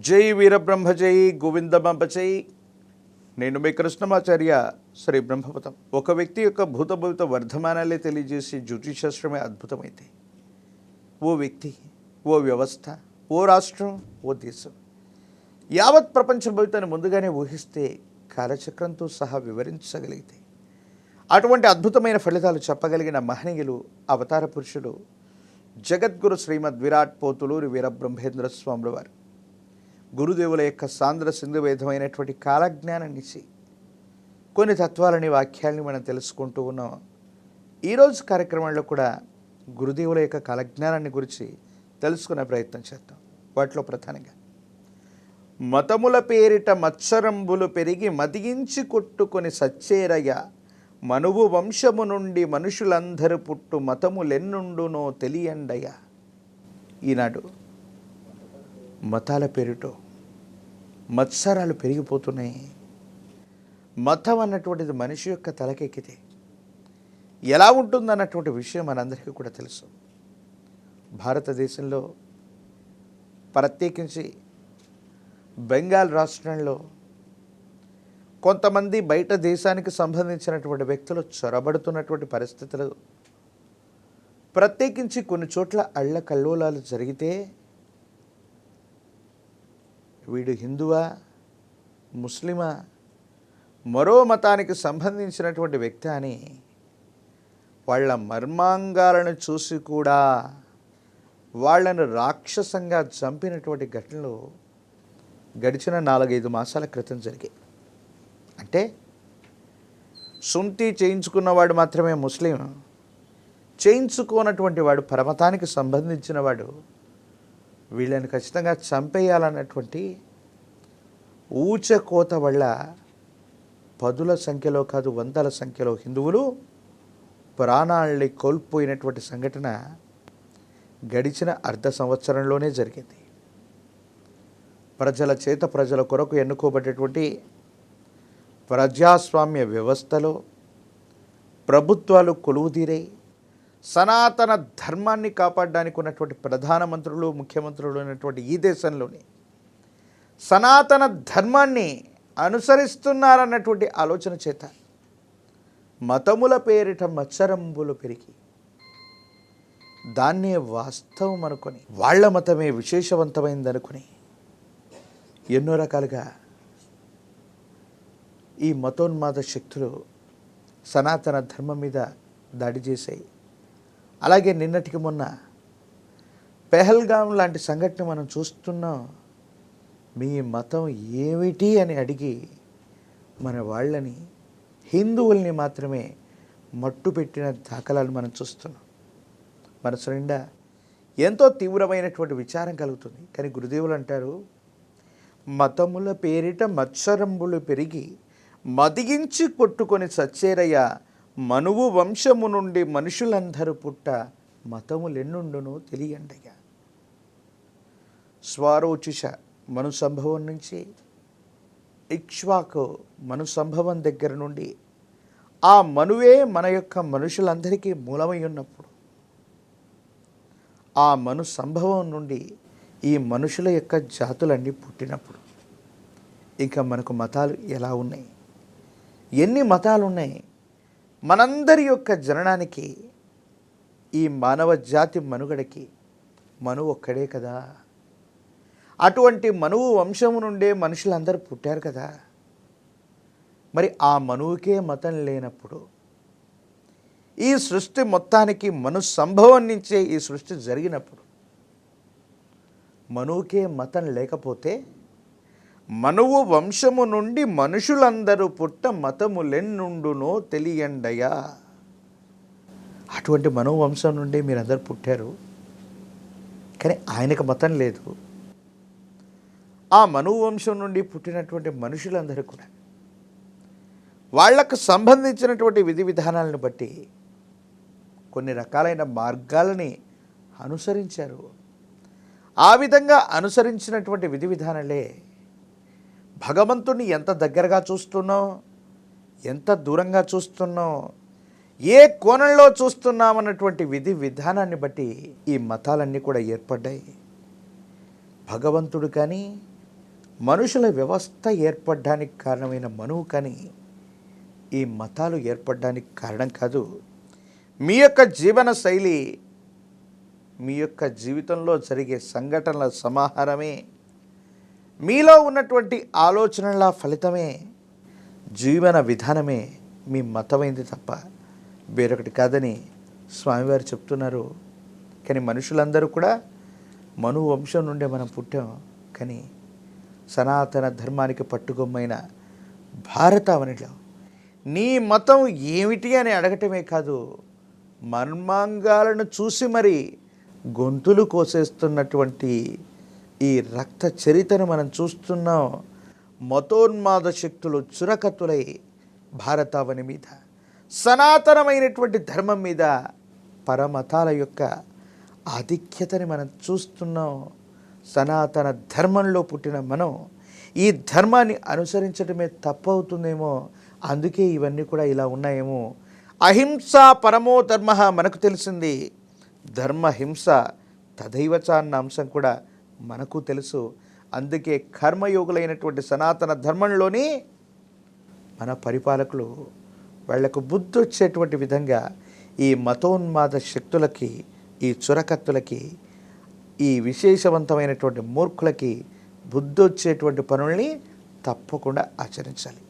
జై వీరబ్రహ్మ జై గోవిందమాంబ జై. నేను మీ కృష్ణమాచార్య శ్రీ బ్రహ్మపతం. ఒక వ్యక్తి యొక్క భూతభవిత వర్ధమానాలే తెలియజేసే జ్యోతిషాస్త్రమే అద్భుతమైతే ఓ వ్యక్తి, ఓ వ్యవస్థ, ఓ రాష్ట్రం, ఓ దేశం యావత్ ప్రపంచ భవితను ముందుగానే ఊహిస్తే కాలచక్రంతో సహా వివరించగలిగితే అటువంటి అద్భుతమైన ఫలితాలు చెప్పగలిగిన మహనీయులు, అవతార పురుషులు జగద్గురు శ్రీమద్ విరాట్ పోతులూరి వీరబ్రహ్మేంద్ర స్వాముల వారు. గురుదేవుల యొక్క సాంద్ర సింధువేదమైనటువంటి కాలజ్ఞానాన్నిచ్చి కొన్ని తత్వాలని, వాక్యాలని మనం తెలుసుకుంటూ ఉన్నాం. ఈరోజు కార్యక్రమంలో కూడా గురుదేవుల యొక్క కాలజ్ఞానాన్ని గురించి తెలుసుకునే ప్రయత్నం చేద్దాం. వాటిలో ప్రధానంగా మతముల పేరిట మత్సరంబులు పెరిగి మదిగించి కొట్టుకొని సచ్చేరయ్య, మనువు వంశము నుండి మనుషులందరూ పుట్టు మతములెన్నుండునో తెలియండయ్య. ఈనాడు మతాల పేరుతో మత్సరాలు పెరిగిపోతున్నాయి. మతం అన్నటువంటిది మనిషి యొక్క తలకెక్కితే ఎలా ఉంటుందన్నటువంటి విషయం మనందరికీ కూడా తెలుసు. భారతదేశంలో ప్రత్యేకించి బెంగాల్ రాష్ట్రంలో కొంతమంది బయట దేశానికి సంబంధించినటువంటి వ్యక్తులు చొరబడుతున్నటువంటి పరిస్థితులు, ప్రత్యేకించి కొన్ని చోట్ల అళ్ళ కల్లోలాలు జరిగితే వీడు హిందువా, ముస్లిమా, మరో మతానికి సంబంధించినటువంటి వ్యక్తి అని వాళ్ళ మర్మాంగాలను చూసి కూడా వాళ్ళను రాక్షసంగా చంపినటువంటి ఘటనలు గడిచిన 4-5 మాసాల క్రితం జరిగాయి. అంటే సుంతి చేయించుకున్నవాడు మాత్రమే ముస్లిం, చేయించుకోనటువంటి వాడు పరమతానికి సంబంధించిన వాడు, వీళ్ళని ఖచ్చితంగా చంపేయాలన్నటువంటి ఊచకోత వల్ల పదుల సంఖ్యలో కాదు, వందల సంఖ్యలో హిందువులు ప్రాణాల్ని కోల్పోయినటువంటి సంఘటన గడిచిన అర్ధ సంవత్సరంలోనే జరిగింది. ప్రజల చేత, ప్రజల కొరకు ఎన్నుకోబడేటువంటి ప్రజాస్వామ్య వ్యవస్థలో ప్రభుత్వాలు కొలువుదీరై సనాతన ధర్మాన్ని కాపాడడానికి ఉన్నటువంటి ప్రధానమంత్రులు, ముఖ్యమంత్రులు ఉన్నటువంటి ఈ దేశంలోని సనాతన ధర్మాన్ని అనుసరిస్తున్నారన్నటువంటి ఆలోచన చేత మతముల పేరిట మత్సరంబులు పెరిగి దాన్నే వాస్తవం అనుకొని, వాళ్ళ మతమే విశేషవంతమైందనుకుని ఎన్నో రకాలుగా ఈ మతోన్మాద శక్తులు సనాతన ధర్మం మీద దాడి చేశాయి. అలాగే నిన్నటికి మొన్న పెహల్గాం లాంటి సంఘటన మనం చూస్తున్నాం. మీ మతం ఏమిటి అని అడిగి మన వాళ్ళని, హిందువుల్ని మాత్రమే మట్టు పెట్టిన దాఖలాలు మనం చూస్తున్నాం. మనసు నిండా ఎంతో తీవ్రమైనటువంటి విచారం కలుగుతుంది. కానీ గురుదేవులు అంటారు, మతముల పేరిట మత్సరంబులు పెరిగి మదిగించి కొట్టుకొని సచ్చేరయ్య, మనువు వంశము నుండి మనుషులందరూ పుట్ట మతములెన్నుండునో తెలియండయ్య. స్వారోచిష మను సంభవం నుంచి ఇక్ష్వాకు మను సంభవం దగ్గర నుండి ఆ మనువే మన యొక్క మనుషులందరికీ మూలమై ఉన్నప్పుడు, ఆ మను సంభవం నుండి ఈ మనుషుల యొక్క జాతులన్నీ పుట్టినప్పుడు ఇంకా మనకు మతాలు ఎలా ఉన్నాయి, ఎన్ని మతాలు ఉన్నాయి? మనందరి యొక్క జననానికి, ఈ మానవ జాతి మనుగడకి మనువు ఒక్కడే కదా. అటువంటి మనువు వంశము నుండే మనుషులందరూ పుట్టారు కదా. మరి ఆ మనువుకే మతం లేనప్పుడు, ఈ సృష్టి మొత్తానికి మను సంభవం నుంచే ఈ సృష్టి జరిగినప్పుడు, మనువుకే మతం లేకపోతే మనువు వంశము నుండి మనుషులందరూ పుట్ట మతములెన్నుండునో తెలియండయ్యా. అటువంటి మనువు వంశం నుండి మీరందరూ పుట్టారు, కానీ ఆయనకు మతం లేదు. ఆ మనువు వంశం నుండి పుట్టినటువంటి మనుషులందరూ కూడా వాళ్లకు సంబంధించినటువంటి విధి విధానాలను బట్టి కొన్ని రకాలైన మార్గాలని అనుసరించారు. ఆ విధంగా అనుసరించినటువంటి విధి విధానాలే భగవంతుడిని ఎంత దగ్గరగా చూస్తున్నాం, ఎంత దూరంగా చూస్తున్నాం, ఏ కోణంలో చూస్తున్నామన్నటువంటి విధి విధానాన్ని బట్టి ఈ మతాలన్నీ కూడా ఏర్పడ్డాయి. భగవంతుడు కానీ, మనుషుల వ్యవస్థ ఏర్పడడానికి కారణమైన మనువు కానీ ఈ మతాలు ఏర్పడడానికి కారణం కాదు. మీ యొక్క జీవన శైలి, మీ యొక్క జీవితంలో జరిగే సంఘటనల సమాహారమే, మీలో ఉన్నటువంటి ఆలోచనల ఫలితమే, జీవన విధానమే మీ మతమైంది తప్ప వేరొకటి కాదని స్వామివారు చెప్తున్నారు. కానీ మనుషులందరూ కూడా మను వంశం నుండే మనం పుట్టాం. కానీ సనాతన ధర్మానికి పట్టుకొమ్మైన భారతావనిలో నీ మతం ఏమిటి అని అడగటమే కాదు, మర్మాంగాలను చూసి మరి గొంతులు కోసేస్తున్నటువంటి ఈ రక్త చరితను మనం చూస్తున్నాం. మతోన్మాద శక్తులు చురకత్తులై భారతావని మీద, సనాతనమైనటువంటి ధర్మం మీద పరమతాల యొక్క ఆధిక్యతని మనం చూస్తున్నాం. సనాతన ధర్మంలో పుట్టిన మనం ఈ ధర్మాన్ని అనుసరించడమే తప్పవుతుందేమో, అందుకే ఇవన్నీ కూడా ఇలా ఉన్నాయేమో. అహింస పరమో ధర్మ మనకు తెలిసింది, ధర్మహింస తదైవచ అన్న అంశం కూడా మనకు తెలుసు. అందుకే కర్మయోగులైనటువంటి సనాతన ధర్మంలోని మన పరిపాలకులు వాళ్లకు బుద్ధి వచ్చేటువంటి విధంగా ఈ మతోన్మాద శక్తులకి, ఈ చురకత్తులకి, ఈ విశేషవంతమైనటువంటి మూర్ఖులకి బుద్ధి వచ్చేటువంటి పనుల్ని తప్పకుండా ఆచరించాలి.